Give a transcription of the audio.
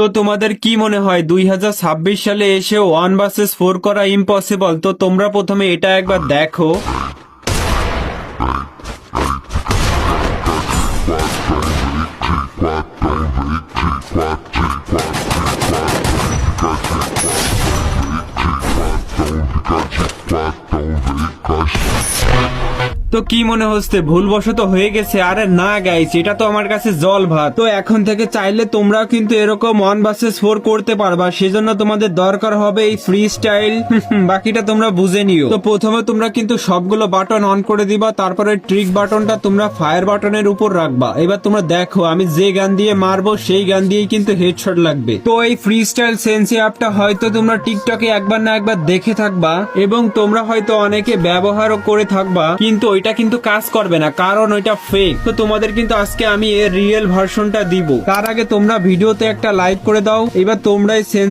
তো তোমাদের কি মনে হয় 2026 সালে এসেও 1 vs 4 করা ইম্পসিবল? তো তোমরা প্রথমে এটা একবার দেখো। তো কি মনে হচ্ছে ভুলবশত হয়ে গেছে? আরে না গাইস, এটা তো আমার কাছে জল ভাত। তো এখন থেকে চাইলে তোমরাও কিন্তু এরকম 1 vs 4 করতে পারবা। সেজন্য তোমাদের দরকার হবে এই ফ্রি স্টাইল। বাকিটা তোমরা বুঝে নিও। তো প্রথমে তোমরা কিন্তু সবগুলো বাটন অন করে দিবা, তারপরে ট্রিক বাটনটা তোমরা ফায়ার বাটনের উপর রাখবা। এবার তোমরা দেখো আমি যে গান দিয়ে মারবো সেই গান দিয়েই কিন্তু হেডশট লাগবে। তো এই ফ্রি স্টাইল সেন্সি অ্যাপটা হয়তো তোমরা টিকটকে একবার না একবার দেখে থাকবা এবং তোমরা হয়তো অনেকে ব্যবহারও করে থাকবা, কিন্তু ওইটা কিন্তু কাজ করবে না, কারণ ওইটা ফেক। তো তোমাদের কিন্তু আজকে আমি এর রিয়েল ভার্সনটা দিব। তার আগে তোমরা ভিডিওতে একটা লাইক করে দাও। এবার তোমরাই